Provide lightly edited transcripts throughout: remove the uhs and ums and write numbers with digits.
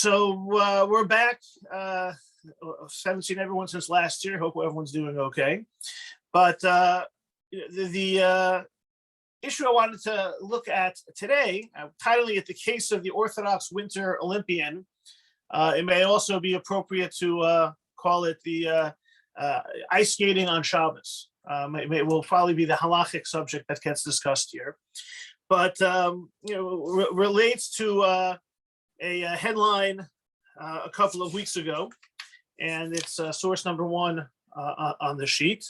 We're back. Haven't seen everyone since last year. Hope everyone's doing okay. But the issue I wanted to look at today, titling it "The Case of the Orthodox Winter Olympian." It may also be appropriate to call it the ice skating on Shabbos. Will probably be the halachic subject that gets discussed here, but relates to a headline a couple of weeks ago, and it's source number one on the sheet,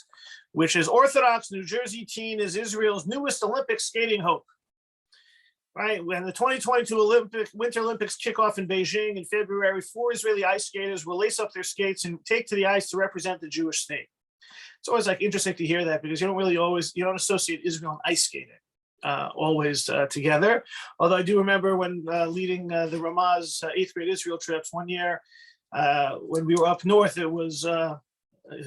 which is Orthodox New Jersey teen is Israel's newest Olympic skating hope. Right, when the 2022 Winter Olympics kick off in Beijing in February, 4 Israeli ice skaters will lace up their skates and take to the ice to represent the Jewish state. It's always interesting to hear that, because you don't associate Israel and ice skating always together. Although I do remember when leading the Ramah's 8th grade Israel trips one year, when we were up north, it was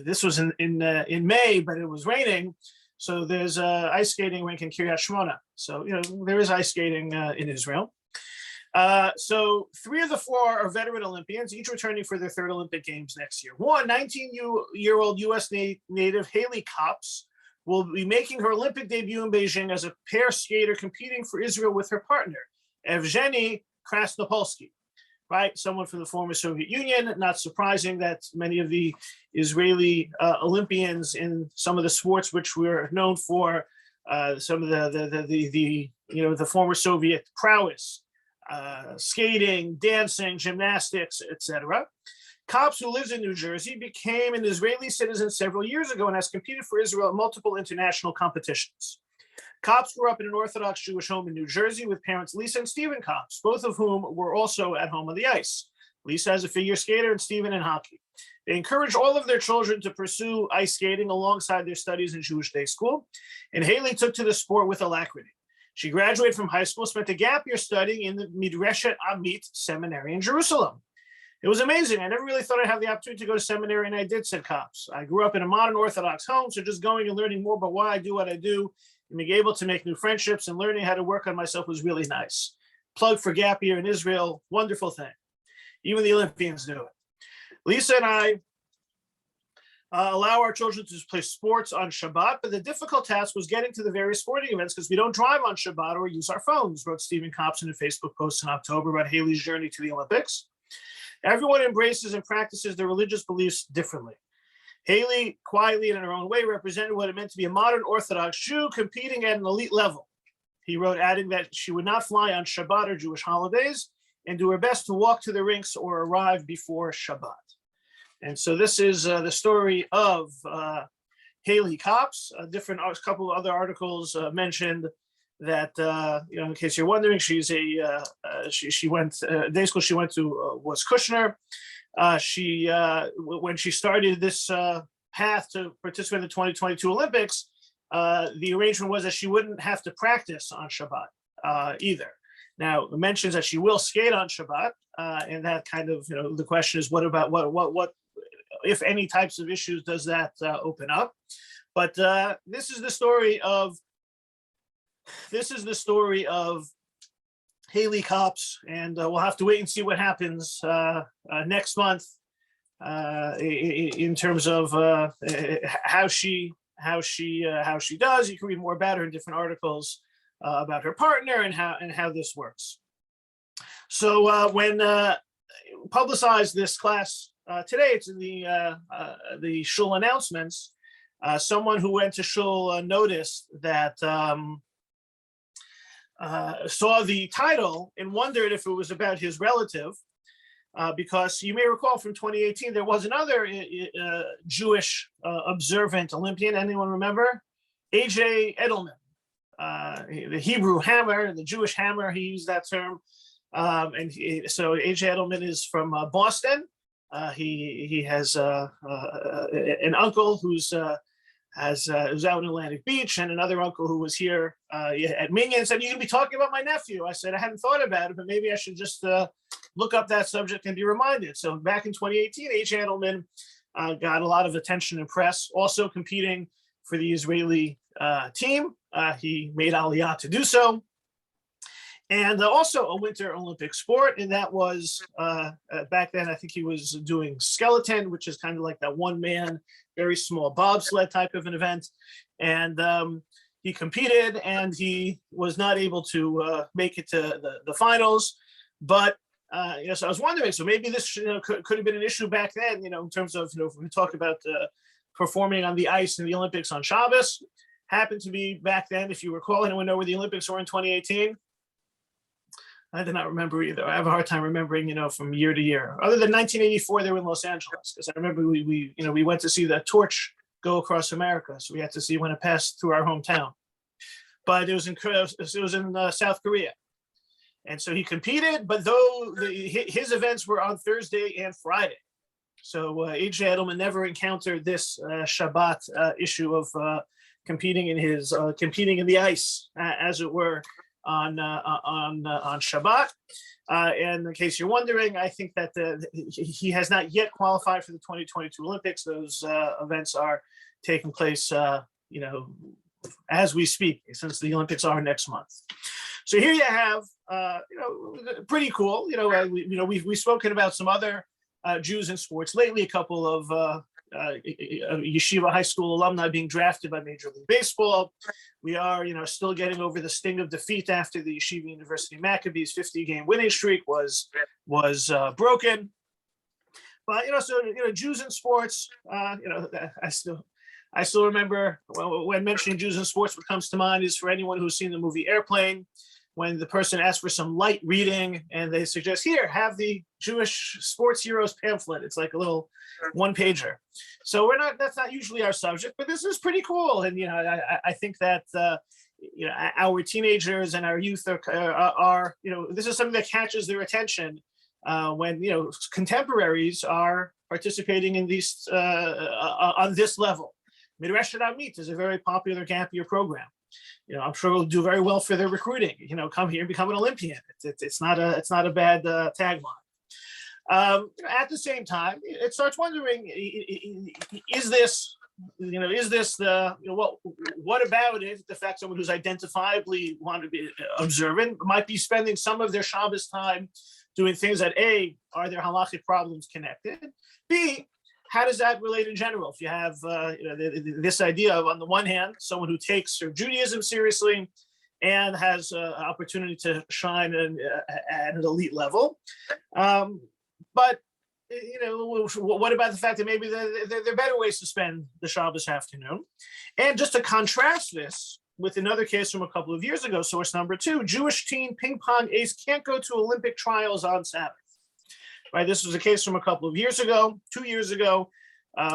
this was in May, but it was raining. So there's ice skating rink in Kiryat Shmona. So, there is ice skating in Israel. So 3 of the 4 are veteran Olympians, each returning for their 3rd Olympic Games next year. 19-year-old U.S. native Haley Kops will be making her Olympic debut in Beijing as a pair skater competing for Israel with her partner, Evgeny Krasnopolsky. Right, someone from the former Soviet Union. Not surprising that many of the Israeli Olympians in some of the sports which we're known for, some of the former Soviet prowess, skating, dancing, gymnastics, etc. Kops, who lives in New Jersey, became an Israeli citizen several years ago and has competed for Israel at multiple international competitions. Kops grew up in an Orthodox Jewish home in New Jersey with parents Lisa and Stephen Kops, both of whom were also at home on the ice. Lisa as a figure skater and Stephen in hockey. They encouraged all of their children to pursue ice skating alongside their studies in Jewish day school, and Haley took to the sport with alacrity. She graduated from high school, spent a gap year studying in the Midreshet Amit seminary in Jerusalem. It was amazing. I never really thought I'd have the opportunity to go to seminary, and I did, said Kops. I grew up in a modern Orthodox home, so just going and learning more about why I do what I do and being able to make new friendships and learning how to work on myself was really nice. Plug for gap year in Israel, wonderful thing. Even the Olympians do it. Lisa and I allow our children to play sports on Shabbat, but the difficult task was getting to the various sporting events because we don't drive on Shabbat or use our phones, wrote Stephen Kops in a Facebook post in October about Haley's journey to the Olympics. Everyone embraces and practices their religious beliefs differently. Haley, quietly and in her own way, represented what it meant to be a modern Orthodox Jew competing at an elite level. He wrote, adding that she would not fly on Shabbat or Jewish holidays and do her best to walk to the rinks or arrive before Shabbat. And so this is the story of Haley Kops. A couple of other articles mentioned that, in case you're wondering, she's she went day school she went to was Kushner. When she started this path to participate in the 2022 Olympics, the arrangement was that she wouldn't have to practice on Shabbat either. Now, it mentions that she will skate on Shabbat, and that kind of, the question is, what about what if any types of issues does that open up? But this is the story of Haley Kops, and we'll have to wait and see what happens next month in terms of how she does. You can read more about her in different articles about her partner and how this works. So when publicized this class today, it's in the shul announcements. Someone who went to shul noticed that. Saw the title and wondered if it was about his relative, because you may recall from 2018, there was another Jewish observant Olympian. Anyone remember? A.J. Edelman, the Hebrew hammer, the Jewish hammer, he used that term. So A.J. Edelman is from Boston. He has an uncle who's out in Atlantic Beach, and another uncle who was here at Minyan said, "You can be talking about my nephew." I said, "I hadn't thought about it, but maybe I should just look up that subject and be reminded." So back in 2018, A.J. Edelman got a lot of attention and press, also competing for the Israeli team. He made Aliyah to do so. and also a Winter Olympic sport. And that was back then, I think he was doing skeleton, which is kind of like that one man, very small bobsled type of an event. And he competed and he was not able to make it to the finals. But so I was wondering, so maybe this could have been an issue back then, in terms of, if we talk about performing on the ice in the Olympics on Shabbos. Happened to be back then, if you recall, anyone know where the Olympics were in 2018? I did not remember either. I have a hard time remembering, from year to year. Other than 1984, they were in Los Angeles, because I remember we went to see the torch go across America, so we had to see when it passed through our hometown. But it was in South Korea, and so he competed. But though his events were on Thursday and Friday, so A.J. Edelman never encountered this Shabbat issue of competing in the ice, as it were, on Shabbat. And in case you're wondering, I think that he has not yet qualified for the 2022 Olympics. Those events are taking place, as we speak, since the Olympics are next month. So here you have, pretty cool. We've spoken about some other Jews in sports lately. A couple of yeshiva high school alumni being drafted by Major League Baseball. We are, still getting over the sting of defeat after the Yeshiva University Maccabees 50-game winning streak was broken. But Jews in sports. I still remember when mentioning Jews in sports. What comes to mind is, for anyone who's seen the movie Airplane, when the person asks for some light reading and they suggest, here, have the Jewish sports heroes pamphlet. It's like a little one-pager. So that's not usually our subject, but this is pretty cool. And, I think that, our teenagers and our youth are this is something that catches their attention when, contemporaries are participating in these, on this level. Midrash Amit is a very popular gap year program. I'm sure it'll do very well for their recruiting. Come here and become an Olympian. It's not a bad tagline. At the same time, it starts wondering: is this the what about it? The fact someone who's identifiably want to be observant might be spending some of their Shabbos time doing things that A, are there halachic problems connected? B, how does that relate in general? If you have this idea of, on the one hand, someone who takes Judaism seriously and has an opportunity to shine at an elite level, but what about the fact that maybe there are better ways to spend the Shabbos afternoon? And just to contrast this with another case from a couple of years ago, source number 2, Jewish teen ping pong ace can't go to Olympic trials on Sabbath. Right, this was a case from a couple of years ago, 2 years ago,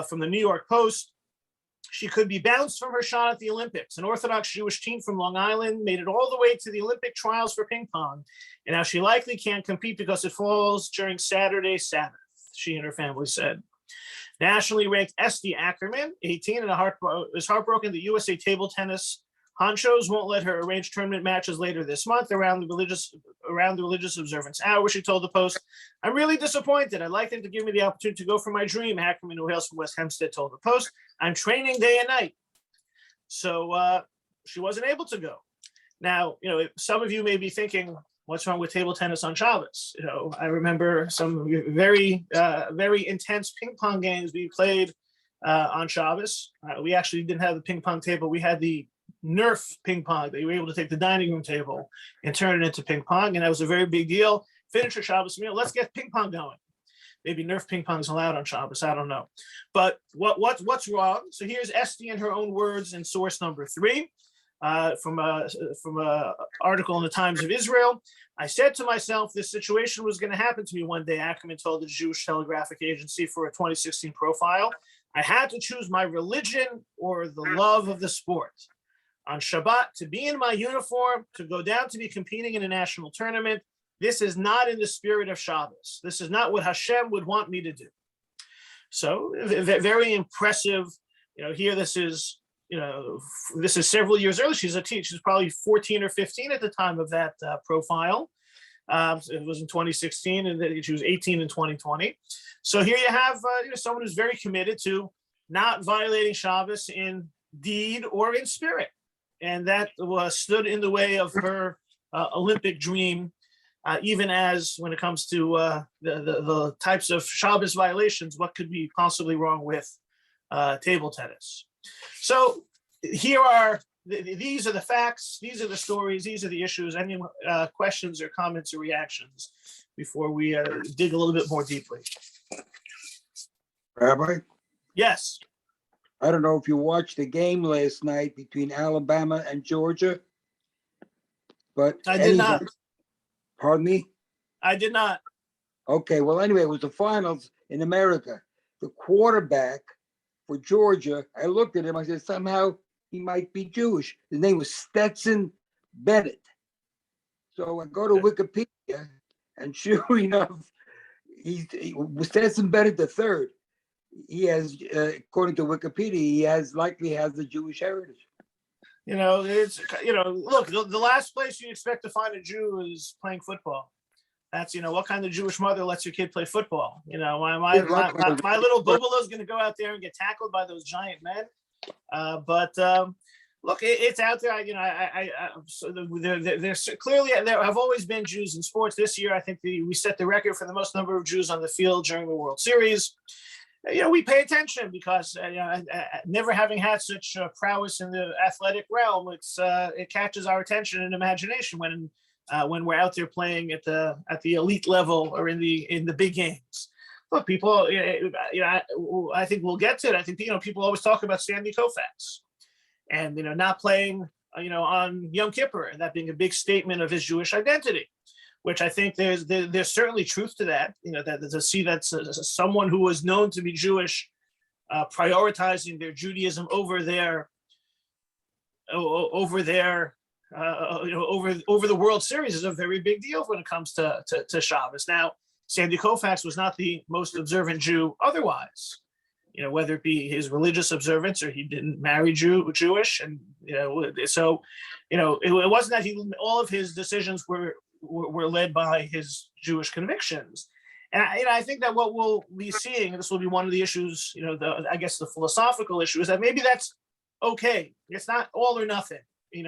from the New York Post. She could be bounced from her shot at the Olympics. An Orthodox Jewish teen from Long Island made it all the way to the Olympic trials for ping pong, and now she likely can't compete because it falls during Saturday Sabbath, she and her family said. Nationally ranked Esty Ackerman, 18, is heartbroken that USA table tennis honchos won't let her arrange tournament matches later this month around the religious observance hour. She told the Post, "I'm really disappointed. I'd like them to give me the opportunity to go for my dream." Ackerman, who hails from West Hempstead, told the Post, "I'm training day and night." So she wasn't able to go. Now, some of you may be thinking, what's wrong with table tennis on Shabbos? I remember some very, very intense ping pong games being played on Shabbos. We actually didn't have the ping pong table. We had the Nerf ping pong that you were able to take the dining room table and turn it into ping pong. And that was a very big deal. Finish your Shabbos meal. Let's get ping pong going. Maybe Nerf ping pong is allowed on Shabbos. I don't know. But what's wrong? So here's Esty in her own words in source number 3 from a article in the Times of Israel. "I said to myself, this situation was going to happen to me one day," Ackerman told the Jewish Telegraphic Agency for a 2016 profile. "I had to choose my religion or the love of the sport. On Shabbat, to be in my uniform, to go down to be competing in a national tournament, this is not in the spirit of Shabbos. This is not what Hashem would want me to do." So very impressive. Here this is several years early. She's a teen. She's probably 14 or 15 at the time of that profile. It was in 2016, and then she was 18 in 2020. So here you have someone who's very committed to not violating Shabbos in deed or in spirit. And that stood in the way of her Olympic dream, even as when it comes to the types of Shabbos violations, what could be possibly wrong with table tennis. So here are, these are the facts, these are the stories, these are the issues. Any questions or comments or reactions before we dig a little bit more deeply? Rabbi, Yes. I don't know if you watched the game last night between Alabama and Georgia, but I did not. Pardon me? I did not. Okay, well, anyway, it was the finals in America. The quarterback for Georgia, I looked at him, I said, somehow he might be Jewish. His name was Stetson Bennett. So I go to Wikipedia, and sure enough, he was Stetson Bennett the third. He has, according to Wikipedia, likely has the Jewish heritage. It's, look, the last place you expect to find a Jew is playing football. That's, what kind of Jewish mother lets your kid play football? My little Bubala is going to go out there and get tackled by those giant men. But look, it's out there. There's clearly, there have always been Jews in sports. This year, I think we set the record for the most number of Jews on the field during the World Series. We pay attention because never having had such prowess in the athletic realm, it catches our attention and imagination when we're out there playing at the elite level or in the big games. Look, people, I think we'll get to it. I think people always talk about Sandy Koufax, and not playing on Yom Kippur, and that being a big statement of his Jewish identity, which I think there's certainly truth to that. That to see that someone who was known to be Jewish prioritizing their Judaism over the World Series is a very big deal when it comes to Shabbos. Now, Sandy Koufax was not the most observant Jew otherwise, whether it be his religious observance or he didn't marry Jewish, and so it wasn't that all of his decisions were led by his Jewish convictions. And I think that what we'll be seeing, and this will be one of the issues, I guess the philosophical issue, is that maybe that's okay. It's not all or nothing.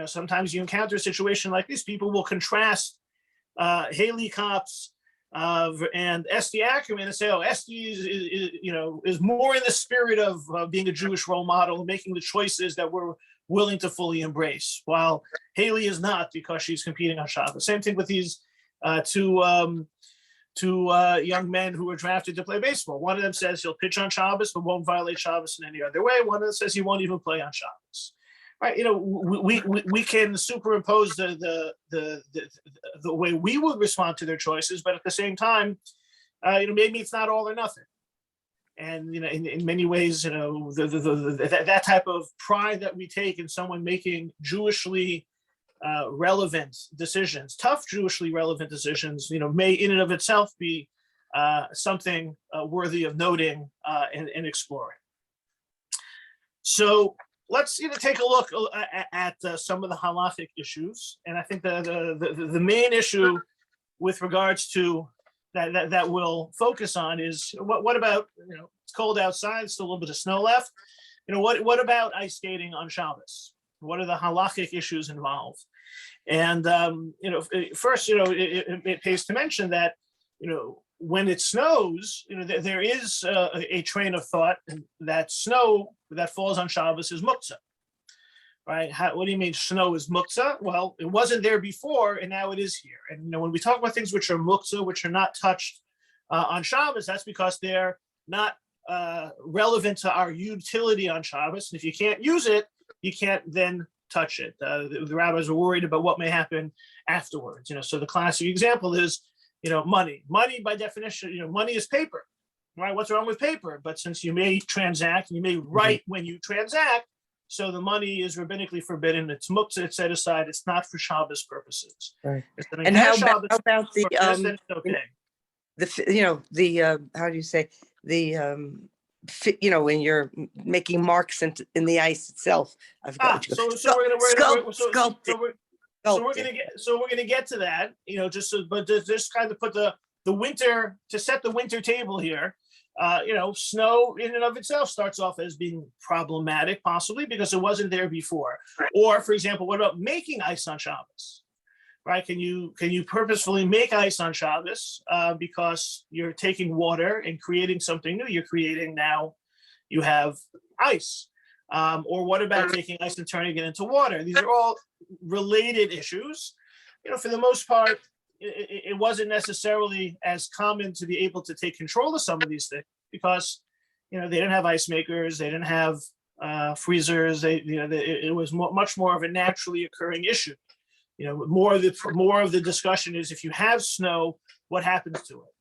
Sometimes you encounter a situation like this, people will contrast Haley Kopp's and Esty Ackerman and say, oh, Esty is more in the spirit of being a Jewish role model, making the choices that we're willing to fully embrace, while Haley is not, because she's competing on Shabbos. Same thing with these two young men who were drafted to play baseball. One of them says he'll pitch on Shabbos but won't violate Shabbos in any other way. One of them says he won't even play on Shabbos. Right? We can superimpose the way we would respond to their choices, but at the same time, maybe it's not all or nothing. And in many ways, that type of pride that we take in someone making Jewishly relevant decisions, tough Jewishly relevant decisions, may in and of itself be something worthy of noting and exploring. So let's take a look at some of the halachic issues, and I think the main issue with regards to that we'll focus on is what about it's cold outside, still a little bit of snow left. What about ice skating on Shabbos? What are the halachic issues involved? And first, it pays to mention that when it snows, there is a train of thought that snow that falls on Shabbos is muktzah. Right? What do you mean snow is muktzah? Well, it wasn't there before, and now it is here. And when we talk about things which are muktzah, which are not touched on Shabbos, that's because they're not relevant to our utility on Shabbos. And if you can't use it, you can't then touch it. The rabbis are worried about what may happen afterwards. So the classic example is, money. Money, by definition, money is paper. Right? What's wrong with paper? But since you may transact, you may write when you transact. So the money is rabbinically forbidden. It's muktzah. It's set aside. It's not for Shabbos purposes. Right. And how about the how do you say when you're making marks in the ice itself? I've got we're gonna get to that. Just kind of put the winter to set the winter table here. Snow in and of itself starts off as being problematic, possibly because it wasn't there before. Or, for example, what about making ice on Shabbos? right? Can you purposefully make ice on Shabbos because you're taking water and creating something new? You're creating now, you have ice. Or what about taking ice and turning it into water? These are all related issues. For the most part, it wasn't necessarily as common to be able to take control of some of these things because, they didn't have ice makers, they didn't have freezers. It was much more of a naturally occurring issue. More of the discussion is if you have snow, what happens to it?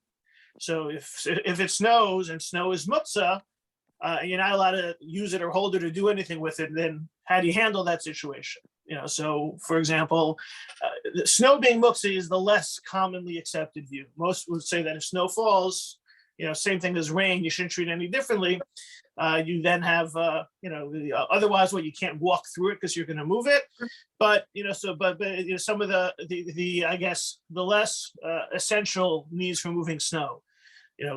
So if it snows and snow is muktzah, and you're not allowed to use it or hold it or do anything with it, then how do you handle that situation? So for example, snow being muktzah is the less commonly accepted view. Most would say that if snow falls, same thing as rain, you shouldn't treat it any differently. You then have, otherwise, you can't walk through it because you're going to move it. But, some of the I guess, the less essential needs for moving snow.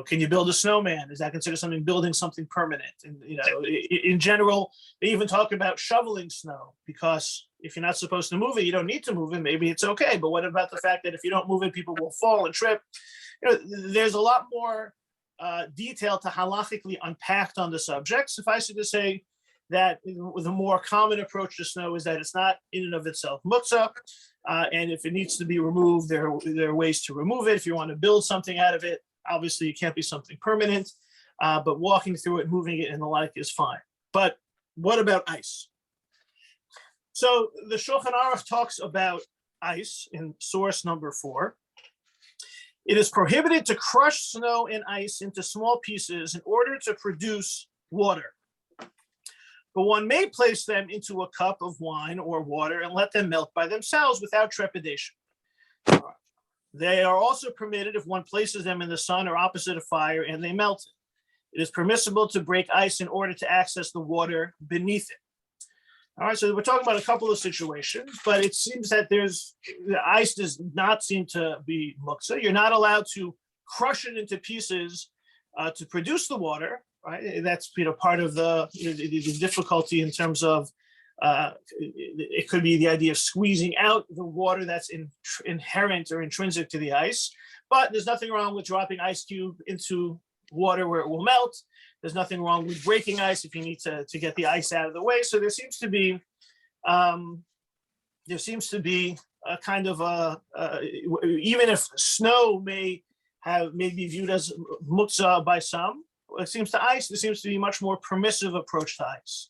Can you build a snowman? Is that considered building something permanent? And, in general, they even talk about shoveling snow because if you're not supposed to move it, you don't need to move it. Maybe it's okay. But what about the fact that if you don't move it, people will fall and trip? There's a lot more detail to halachically unpacked on the subject. Suffice it to say that the more common approach to snow is that it's not in and of itself muktzah, and if it needs to be removed, there are ways to remove it. If you want to build something out of it, obviously it can't be something permanent, but walking through it, moving it, and the like is fine. But what about ice? So the Shulchan Aruch talks about ice in source number 4. It is prohibited to crush snow and ice into small pieces in order to produce water. But one may place them into a cup of wine or water and let them melt by themselves without trepidation. They are also permitted if one places them in the sun or opposite a fire and they melt it. It is permissible to break ice in order to access the water beneath it. All right, so we're talking about a couple of situations, but it seems that the ice does not seem to be muktzah. You're not allowed to crush it into pieces to produce the water, right? That's part of the difficulty in terms of it could be the idea of squeezing out the water that's inherent or intrinsic to the ice. But there's nothing wrong with dropping ice cube into water where it will melt. There's nothing wrong with breaking ice if you need to get the ice out of the way. So there seems to be a kind of even if snow may be viewed as muktzah by some, there seems to be a much more permissive approach to ice.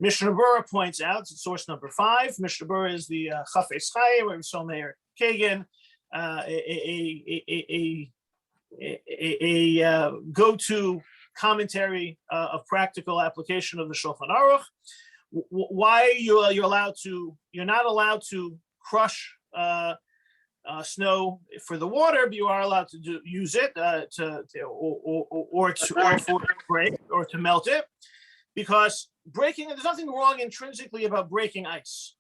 Mishnah Berurah points out, source number 5, Mishnah Berurah is the Chafetz Chaim, or Sol Meir Kagan, a go-to commentary of practical application of the Shulchan Aruch. Why you're not allowed to crush snow for the water, but you are allowed to use it to break or to melt it, because there's nothing wrong intrinsically about breaking ice.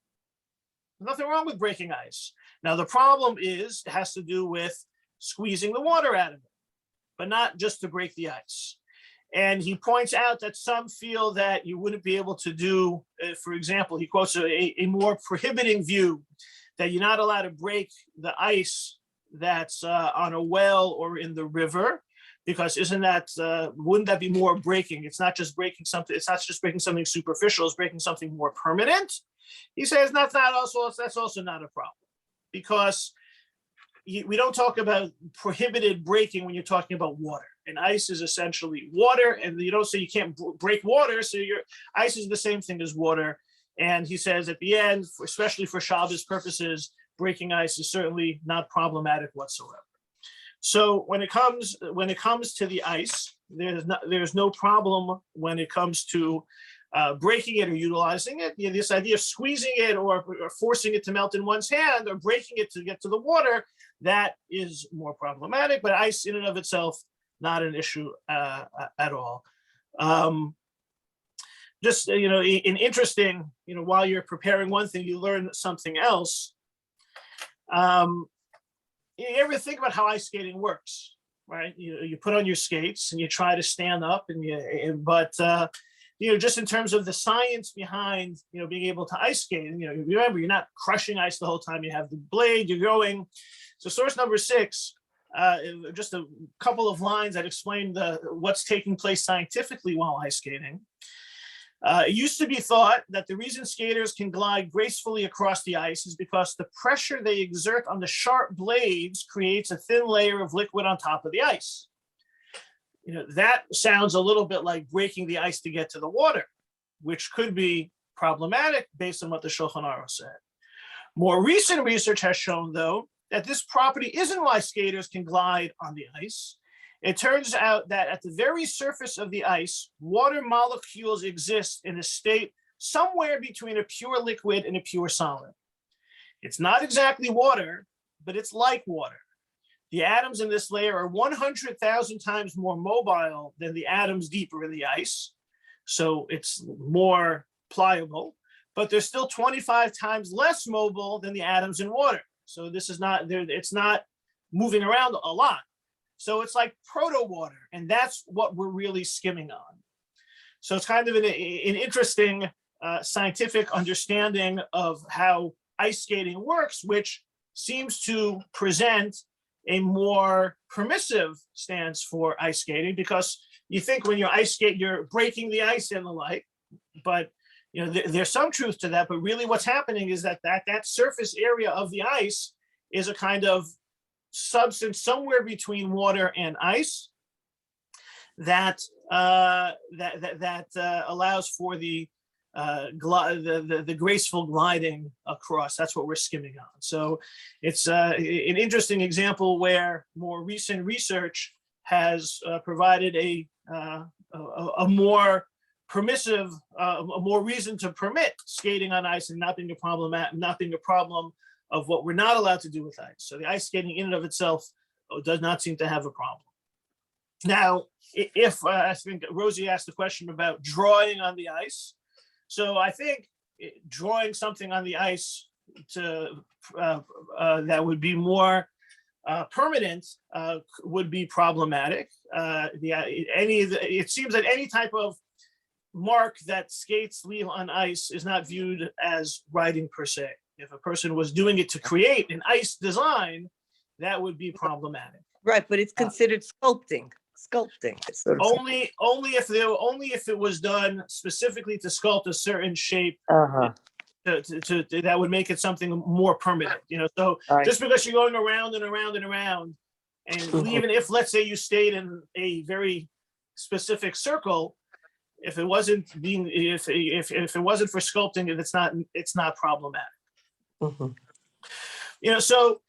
There's nothing wrong with breaking ice. Now the problem has to do with squeezing the water out of it, but not just to break the ice. And he points out that some feel that you wouldn't be able to do, for example, he quotes a more prohibiting view that you're not allowed to break the ice that's on a well or in the river, because wouldn't that be more breaking? It's not just breaking something superficial, it's breaking something more permanent. He says that's also not a problem, because we don't talk about prohibited breaking when you're talking about water. And ice is essentially water, and you don't say you can't break water, so ice is the same thing as water. And he says at the end, especially for Shabbos purposes, breaking ice is certainly not problematic whatsoever. So when it comes to the ice, there's no problem when it comes to breaking it or utilizing it. This idea of squeezing it or forcing it to melt in one's hand or breaking it to get to the water, that is more problematic. But ice in and of itself, not an issue at all. Just, in interesting, while you're preparing one thing, you learn something else. You ever think about how ice skating works, right? You put on your skates and you try to stand up, but just in terms of the science behind, being able to ice skate. And, remember, you're not crushing ice the whole time. You have the blade, you're going. So source number 6, just a couple of lines that explain what's taking place scientifically while ice skating. It used to be thought that the reason skaters can glide gracefully across the ice is because the pressure they exert on the sharp blades creates a thin layer of liquid on top of the ice. That sounds a little bit like breaking the ice to get to the water, which could be problematic based on what the Shulchan Aruch said. More recent research has shown, though, that this property isn't why skaters can glide on the ice. It turns out that at the very surface of the ice, water molecules exist in a state somewhere between a pure liquid and a pure solid. It's not exactly water, but it's like water. The atoms in this layer are 100,000 times more mobile than the atoms deeper in the ice, so it's more pliable, but they're still 25 times less mobile than the atoms in water. So it's not moving around a lot. So it's like proto-water, and that's what we're really skimming on. So it's kind of an interesting scientific understanding of how ice skating works, which seems to present a more permissive stance for ice skating, because you think when you ice skate, you're breaking the ice and the like, but there's some truth to that. But really what's happening is that surface area of the ice is a kind of substance somewhere between water and ice that allows for the graceful gliding across. That's what we're skimming on. So it's an interesting example where more recent research has provided a more permissive, a more reason to permit skating on ice and not being a problem of what we're not allowed to do with ice. So the ice skating in and of itself does not seem to have a problem. Now, if I think Rosie asked the question about drawing on the ice. So I think drawing something on the ice that would be more permanent would be problematic. It seems that any type of mark that skates leave on ice is not viewed as writing per se. If a person was doing it to create an ice design, that would be problematic. Right, but it's considered sculpting. Only if it was done specifically to sculpt a certain shape. That would make it something more permanent. So right. Just because you're going around and around and around, and even if, let's say, you stayed in a very specific circle, if it wasn't for sculpting, it's not problematic. So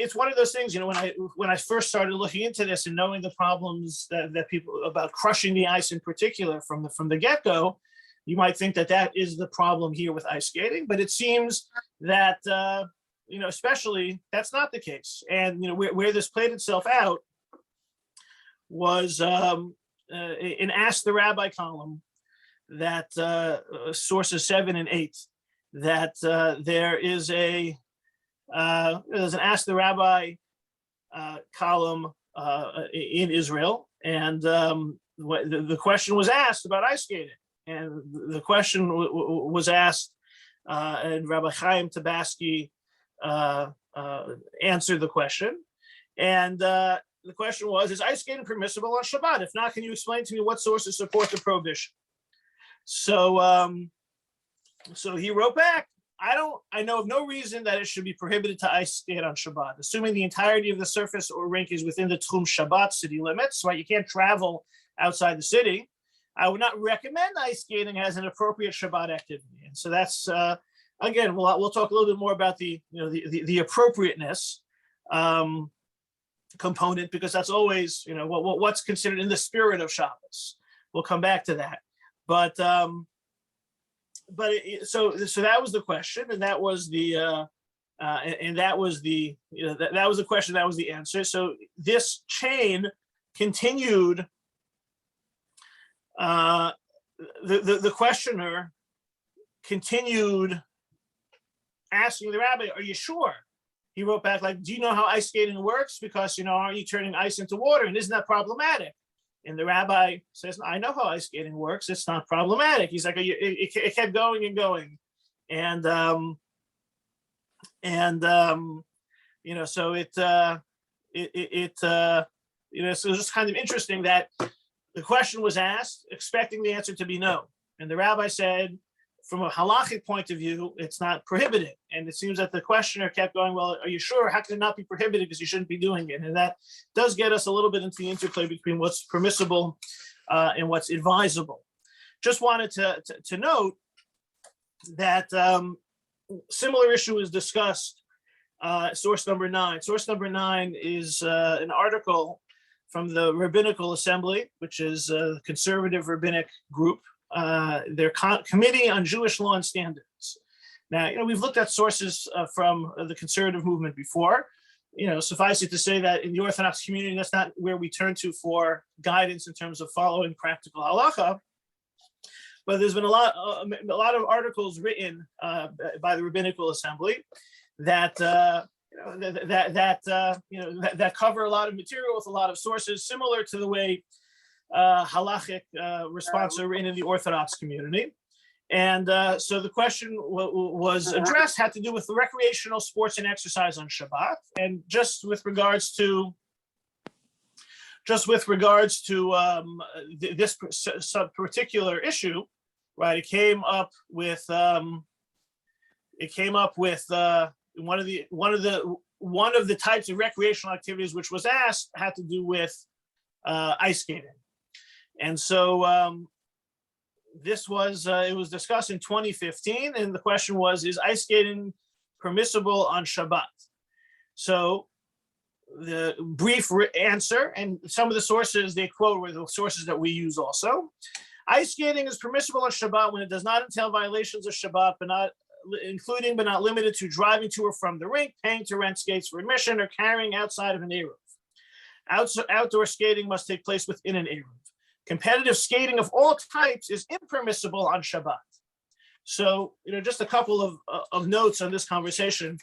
it's one of those things. When I first started looking into this and knowing the problems that people about crushing the ice in particular from the get-go, you might think that is the problem here with ice skating, but it seems that especially that's not the case. And where this played itself out was in Ask the Rabbi column that sources 7 and 8 that there's an Ask the Rabbi column in Israel, and the question was asked about ice skating, and the question was asked, and Rabbi Chaim Tabaski answered the question, and the question was, is ice skating permissible on Shabbat? If not, can you explain to me what sources support the prohibition? So he wrote back, I know of no reason that it should be prohibited to ice skate on Shabbat, assuming the entirety of the surface or rink is within the Tchum Shabbat city limits, right? You can't travel outside the city. I would not recommend ice skating as an appropriate Shabbat activity. And so that's, again, we'll talk a little bit more about the appropriateness component, because that's always, what's considered in the spirit of Shabbos. We'll come back to that. But so that was the question, and that was the that was the question, that was the answer. So this chain continued. The questioner continued asking the rabbi, "Are you sure?" He wrote back, like, "Do you know how ice skating works? Because aren't you turning ice into water, and isn't that problematic?" And the rabbi says, I know how ice skating works. It's not problematic. He's like, it kept going and going. And, so so it's just kind of interesting that the question was asked, expecting the answer to be no. And the rabbi said, from a halachic point of view, it's not prohibited. And it seems that the questioner kept going, well, are you sure? How can it not be prohibited? Because you shouldn't be doing it. And that does get us a little bit into the interplay between what's permissible and what's advisable. Just wanted to note that similar issue is discussed, source number 9. Source number 9 is an article from the Rabbinical Assembly, which is a conservative rabbinic group, their Committee on Jewish Law and Standards. Now, we've looked at sources from the conservative movement before. Suffice it to say that in the Orthodox community, that's not where we turn to for guidance in terms of following practical halacha. But there's been a lot of articles written by the Rabbinical Assembly that that cover a lot of material with a lot of sources, similar to the way halachic responses are written in the Orthodox community. And so the question was addressed had to do with the recreational sports and exercise on Shabbat, and just with regards to this particular issue, right? It came up with one of the types of recreational activities which was asked had to do with ice skating. And so it was discussed in 2015, and the question was, is ice skating permissible on Shabbat? So the brief answer, and some of the sources they quote were the sources that we use also. Ice skating is permissible on Shabbat when it does not entail violations of Shabbat, but not limited to driving to or from the rink, paying to rent skates for admission, or carrying outside of an eruv. Outdoor skating must take place within an eruv. Competitive skating of all types is impermissible on Shabbat. So, just a couple of notes on this conversation.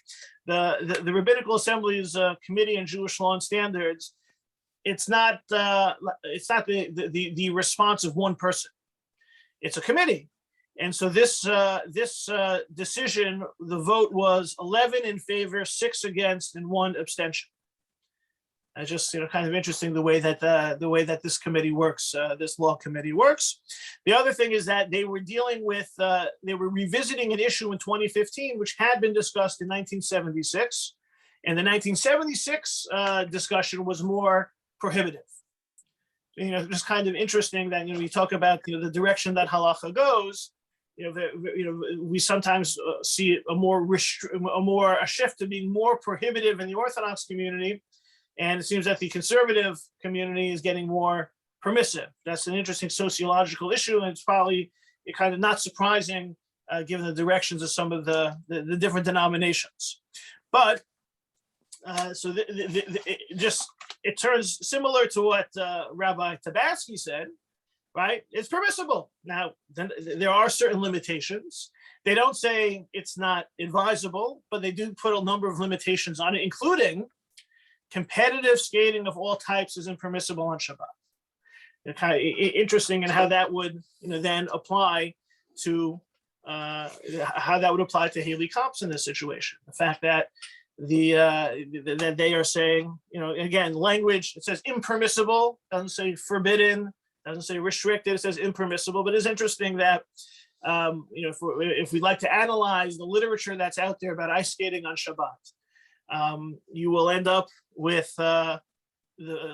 The Rabbinical Assembly's Committee on Jewish Law and Standards, it's not the response of one person. It's a committee. And so this decision, the vote was 11 in favor, 6 against, and 1 abstention. It's just kind of interesting the way that this committee works, this law committee works. The other thing is that they were revisiting an issue in 2015, which had been discussed in 1976, and the 1976 discussion was more prohibitive. Just kind of interesting that you talk about the direction that halacha goes. We sometimes see a shift to being more prohibitive in the Orthodox community. And it seems that the conservative community is getting more permissive. That's an interesting sociological issue, and it's probably kind of not surprising given the directions of some of the different denominations. But it turns similar to what Rabbi Tabatsky said, right? It's permissible. Now, there are certain limitations. They don't say it's not advisable, but they do put a number of limitations on it, including competitive skating of all types is impermissible on Shabbat. It's kind of interesting in how that would then apply to Haley Cops in this situation. The fact that that they are saying, again, language, it says impermissible, doesn't say forbidden, doesn't say restricted, it says impermissible. But it's interesting that if we'd like to analyze the literature that's out there about ice skating on Shabbat, you will end up with the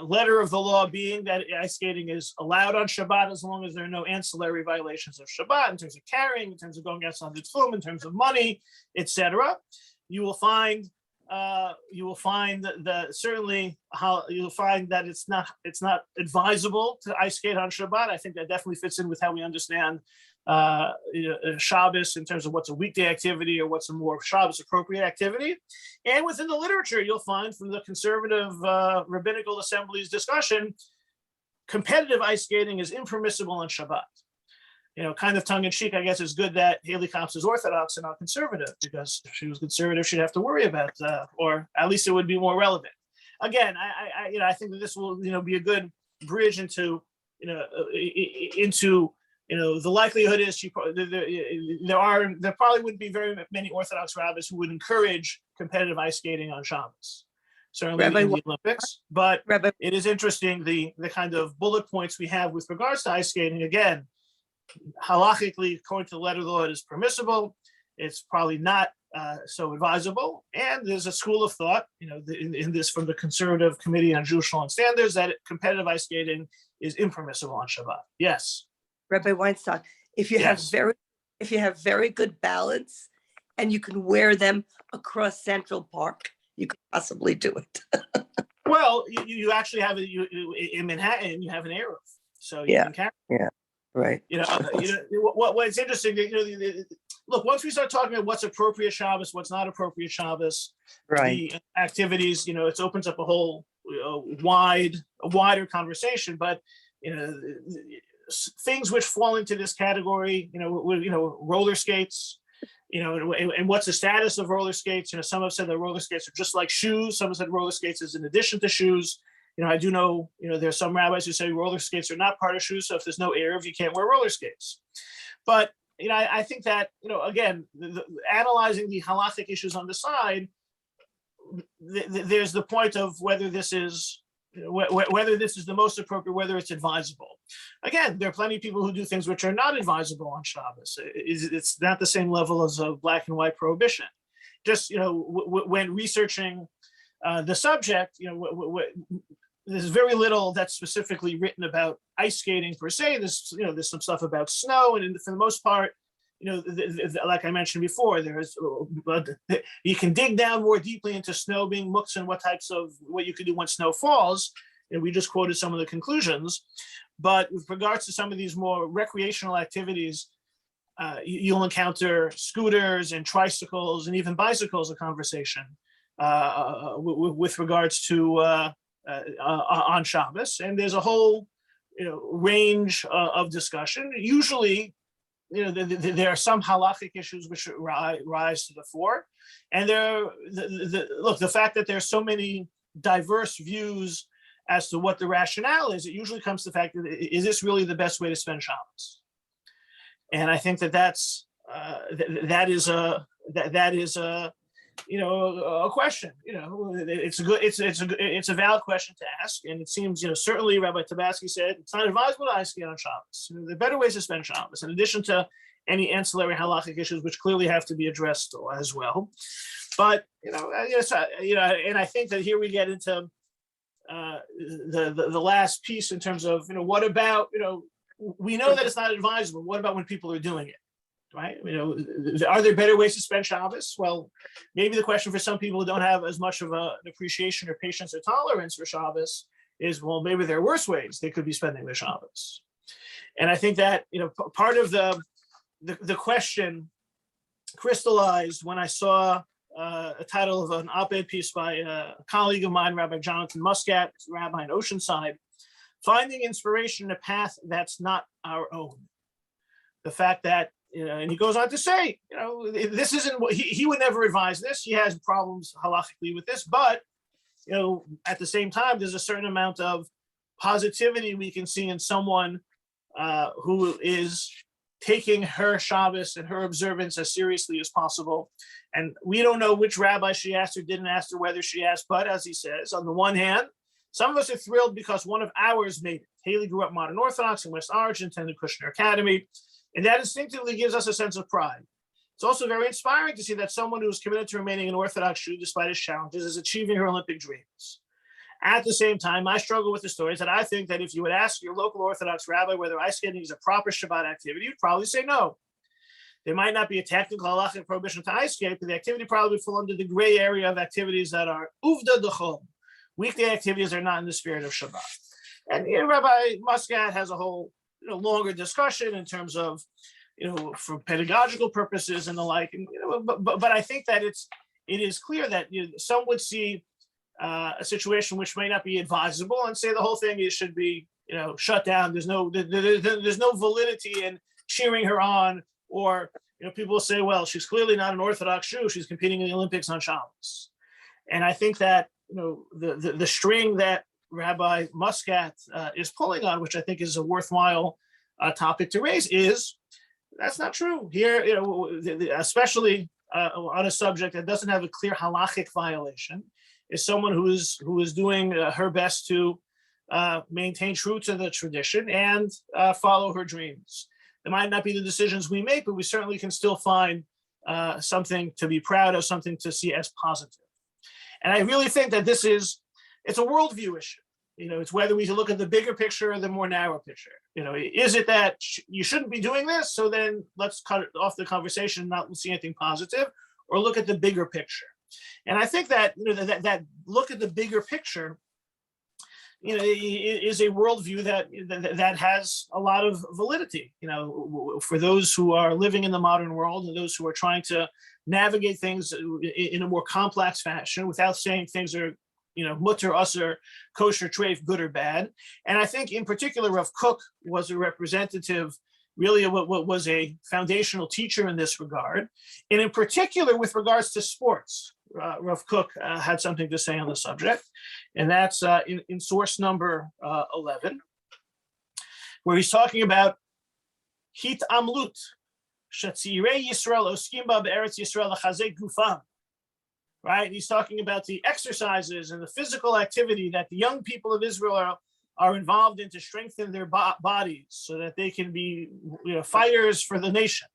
letter of the law being that ice skating is allowed on Shabbat as long as there are no ancillary violations of Shabbat in terms of carrying, in terms of going outside the tchum, in terms of money, etc. You will find that it's not advisable to ice skate on Shabbat. I think that definitely fits in with how we understand Shabbos in terms of what's a weekday activity or what's a more Shabbos appropriate activity. And within the literature, you'll find from the conservative Rabbinical Assembly's discussion, competitive ice skating is impermissible on Shabbat. Kind of tongue in cheek, I guess it's good that Haley Cops is Orthodox and not conservative, because if she was conservative, she'd have to worry about, or at least it would be more relevant. Again, I think that this will, be a good bridge into into the likelihood is there probably wouldn't be very many Orthodox rabbis who would encourage competitive ice skating on Shabbos, certainly Rabbi, in the Olympics. But Rabbi, it is interesting the kind of bullet points we have with regards to ice skating. Again, halachically, according to the letter of the law, it is permissible. It's probably not so advisable. And there's a school of thought, in this from the Conservative Committee on Jewish Law and Standards, that competitive ice skating is impermissible on Shabbat. Yes. Rabbi Weinstein, if you Yes. have very good balance and you can wear them across Central Park, you could possibly do it. Well, you actually have in Manhattan, you have an air roof, so you can carry. Yeah. Right. What's interesting, look, once we start talking about what's appropriate Shabbos, what's not appropriate Shabbos, Right. the activities, it opens up a whole wider conversation. But things which fall into this category, roller skates, and what's the status of roller skates? Some have said that roller skates are just like shoes. Some have said roller skates is in addition to shoes. I do know, there's some rabbis who say roller skates are not part of shoes. So if there's no eruv, you can't wear roller skates. But, I think that, again, analyzing the halachic issues on the side, there's the point of whether this is the most appropriate, whether it's advisable. Again, there are plenty of people who do things which are not advisable on Shabbos. It's not the same level as a black and white prohibition. Just, when researching the subject, there's very little that's specifically written about ice skating per se. There's some stuff about snow, and for the most part, like I mentioned before, you can dig down more deeply into snow being muktzah and what you could do when snow falls. And we just quoted some of the conclusions. But with regards to some of these more recreational activities, you'll encounter scooters and tricycles and even bicycles, a conversation with regards to on Shabbos. And there's a whole range of discussion. Usually, there are some halachic issues which rise to the fore, and the fact that there's so many diverse views as to what the rationale is, it usually comes to the fact that is this really the best way to spend Shabbos? And I think that is a question. It's a valid question to ask, and it seems certainly Rabbi Tabaski said it's not advisable to ice skate on Shabbos. There are better ways to spend Shabbos, in addition to any ancillary halachic issues which clearly have to be addressed as well. But and I think that here we get into the last piece in terms of what about we know that it's not advisable. What about when people are doing it? Right? Are there better ways to spend Shabbos? Well, maybe the question for some people who don't have as much of an appreciation or patience or tolerance for Shabbos is, well, maybe there are worse ways they could be spending their Shabbos. And I think that part of the question crystallized when I saw a title of an op-ed piece by a colleague of mine, Rabbi Jonathan Muscat, rabbi in Oceanside, finding inspiration in a path that's not our own. The fact that and he goes on to say, this isn't what he would never advise this. He has problems halachically with this, but at the same time, there's a certain amount of positivity we can see in someone who is taking her Shabbos and her observance as seriously as possible. And we don't know which rabbi she asked or didn't ask or whether she asked, but as he says, on the one hand, some of us are thrilled because one of ours made it. Haley grew up modern Orthodox in West Orange, attended Kushner Academy. And that instinctively gives us a sense of pride. It's also very inspiring to see that someone who is committed to remaining an Orthodox Jew despite his challenges is achieving her Olympic dreams. At the same time, I struggle with the stories that I think that if you would ask your local Orthodox rabbi whether ice skating is a proper Shabbat activity, you'd probably say no. There might not be a technical halachic prohibition to ice skate, but the activity probably would fall under the gray area of activities that are uvda d'chol. Weekday activities are not in the spirit of Shabbat. And Rabbi Muscat has a whole longer discussion in terms of, for pedagogical purposes and the like. And, but I think that it is clear that some would see a situation which may not be advisable and say the whole thing should be, shut down. There's no validity in cheering her on, or people will say, well, she's clearly not an Orthodox Jew. She's competing in the Olympics on Shabbos. And I think that the string that Rabbi Muscat is pulling on, which I think is a worthwhile topic to raise, is that's not true. Here, especially on a subject that doesn't have a clear halachic violation, is someone who is doing her best to maintain true to the tradition and follow her dreams. It might not be the decisions we make, but we certainly can still find something to be proud of, something to see as positive. And I really think that it's a worldview issue. It's whether we look at the bigger picture or the more narrow picture. Is it that you shouldn't be doing this, so then let's cut off the conversation and not see anything positive, or look at the bigger picture? And I think that that look at the bigger picture, is a worldview that has a lot of validity. For those who are living in the modern world and those who are trying to navigate things in a more complex fashion without saying things are mutter, usser, kosher, treif, good or bad. And I think in particular, Rav Kook was a representative, really what was a foundational teacher in this regard. And in particular, with regards to sports, Rav Kook had something to say on the subject. And that's in source number 11, where he's talking about hit amlut, shatzirei Yisrael oskim ba be'eretz Yisrael l'chazek gufam. Right, he's talking about the exercises and the physical activity that the young people of Israel are involved in to strengthen their bodies so that they can be fighters for the nation.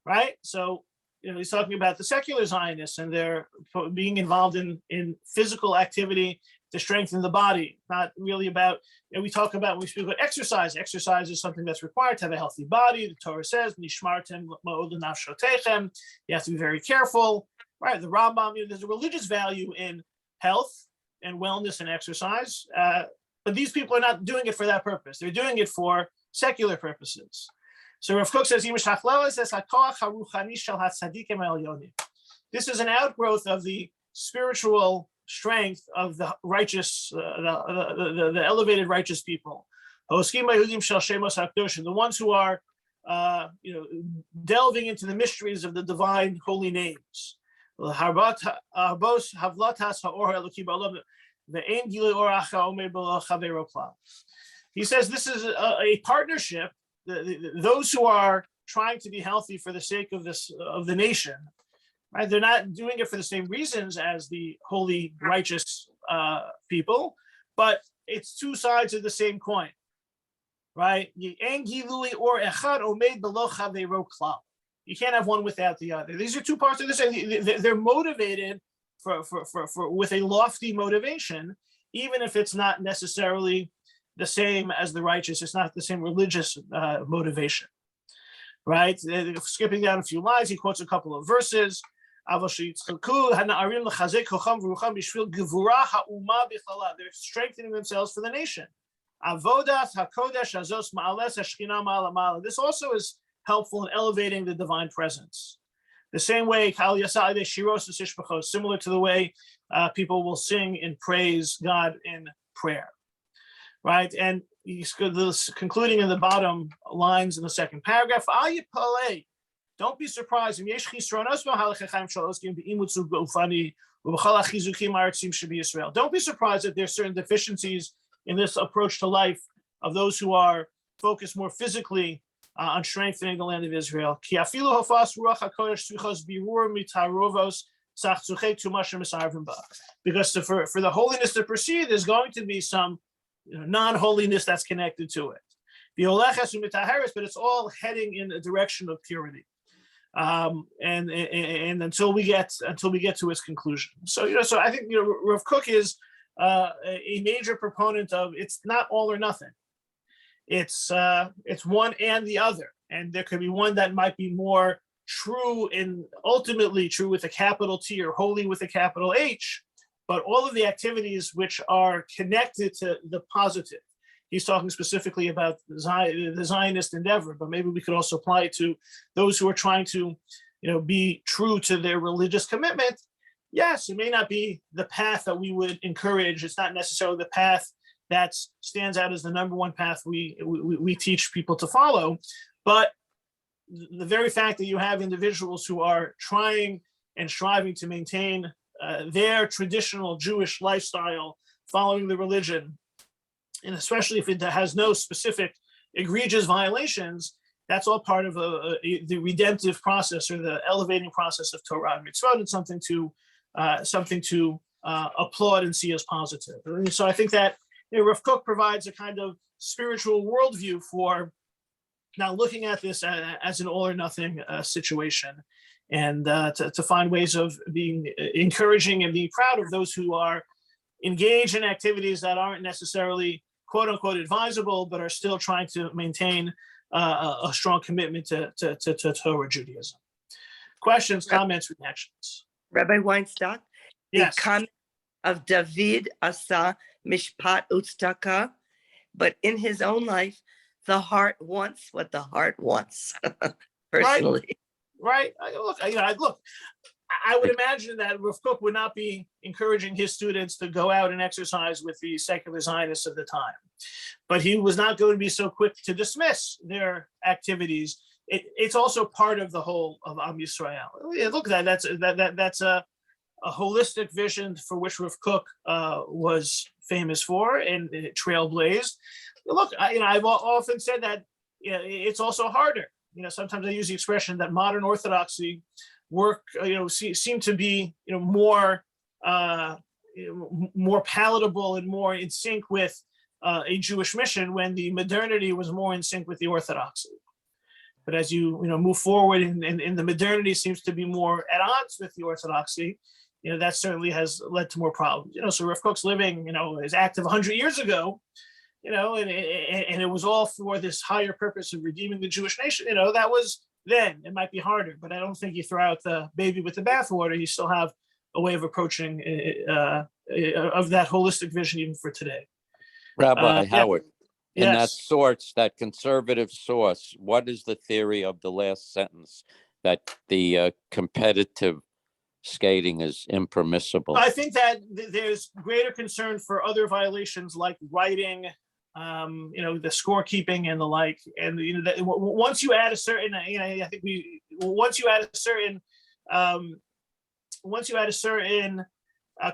Right, so he's talking about the secular Zionists and their being involved in physical activity to strengthen the body. Not really about, we speak about exercise. Exercise is something that's required to have a healthy body. The Torah says, Nishmartem ma'od l'nafshotechem. You have to be very careful. Right, the Rambam, there's a religious value in health and wellness and exercise, but these people are not doing it for that purpose. They're doing it for secular purposes. So Rav Kook says, this is an outgrowth of the spiritual strength of the righteous, the elevated righteous people. The ones who are delving into the mysteries of the divine holy names. He says this is a partnership. Those who are trying to be healthy for the sake of the nation, right? They're not doing it for the same reasons as the holy, righteous people, but it's two sides of the same coin, right? You can't have one without the other. These are two parts of this. They're motivated with a lofty motivation, even if it's not necessarily the same as the righteous. It's not the same religious motivation, right? Skipping down a few lines, he quotes a couple of verses. They're strengthening themselves for the nation. This also is helpful in elevating the divine presence. The same way, similar to the way people will sing and praise God in prayer, right? And he's concluding in the bottom lines in the second paragraph. Don't be surprised. Don't be surprised that there's certain deficiencies in this approach to life of those who are focused more physically on strengthening the land of Israel. Because for the holiness to proceed, there's going to be some non-holiness that's connected to it. But it's all heading in a direction of purity. And until we get to its conclusion. So so I think Rav Kook is a major proponent of it's not all or nothing. It's one and the other, and there could be one that might be more true and ultimately true with a capital T or holy with a capital H, but all of the activities which are connected to the positive. He's talking specifically about the Zionist endeavor, but maybe we could also apply it to those who are trying to, be true to their religious commitment. Yes, it may not be the path that we would encourage. It's not necessarily the path that stands out as the number one path we teach people to follow. But the very fact that you have individuals who are trying and striving to maintain their traditional Jewish lifestyle following the religion, and especially if it has no specific egregious violations, that's all part of the redemptive process or the elevating process of Torah and mitzvot, and something to applaud and see as positive. And so I think that Rav Kook provides a kind of spiritual worldview for now looking at this as an all or nothing situation, and to find ways of being encouraging and being proud of those who are engaged in activities that aren't necessarily quote unquote advisable, but are still trying to maintain a strong commitment to Torah Judaism. Questions, comments, reactions? Rabbi Weinstock, Yes. the comment of David Asa Mishpat Utstaka, but in his own life, the heart wants what the heart wants. Personally, Right. Look, I would imagine that Rav Kook would not be encouraging his students to go out and exercise with the secular Zionists of the time, but he was not going to be so quick to dismiss their activities. It's also part of the whole of Am Yisrael. Look, that's a holistic vision for which Rav Kook was famous for and trailblazed. Look, I've often said that it's also harder. Sometimes I use the expression that modern Orthodoxy work, seem to be, more palatable and more in sync with a Jewish mission, when the modernity was more in sync with the Orthodoxy. But as you move forward, and the modernity seems to be more at odds with the Orthodoxy, that certainly has led to more problems. So Rav Kook's living, is active 100 years ago, and it was all for this higher purpose of redeeming the Jewish nation. That was then. It might be harder, but I don't think you throw out the baby with the bathwater. You still have a way of approaching of that holistic vision even for today. Rabbi Howard, in that Yes. source, that conservative source, what is the theory of the last sentence, that the competitive skating is impermissible? I think that there's greater concern for other violations like writing, the scorekeeping and the like. And that once you add a certain, I think once you add a certain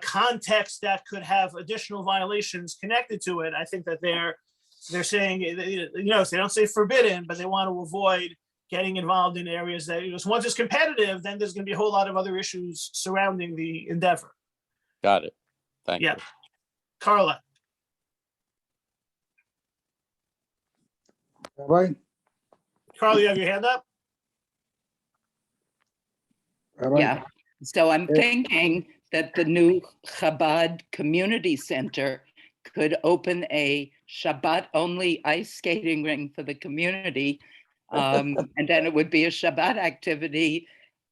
context that could have additional violations connected to it, I think that they're saying, they don't say forbidden, but they want to avoid getting involved in areas that, once it's competitive, then there's going to be a whole lot of other issues surrounding the endeavor. Got it. Thank Yeah. you. Carla. Rabbi, Carla, you have your hand up? Rabbi? Yeah, so I'm Yeah. thinking that the new Chabad Community Center could open a Shabbat-only ice skating ring for the community. And then it would be a Shabbat activity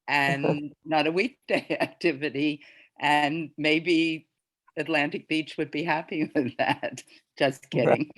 and not a weekday activity. And maybe Atlantic Beach would be happy with that. Just kidding.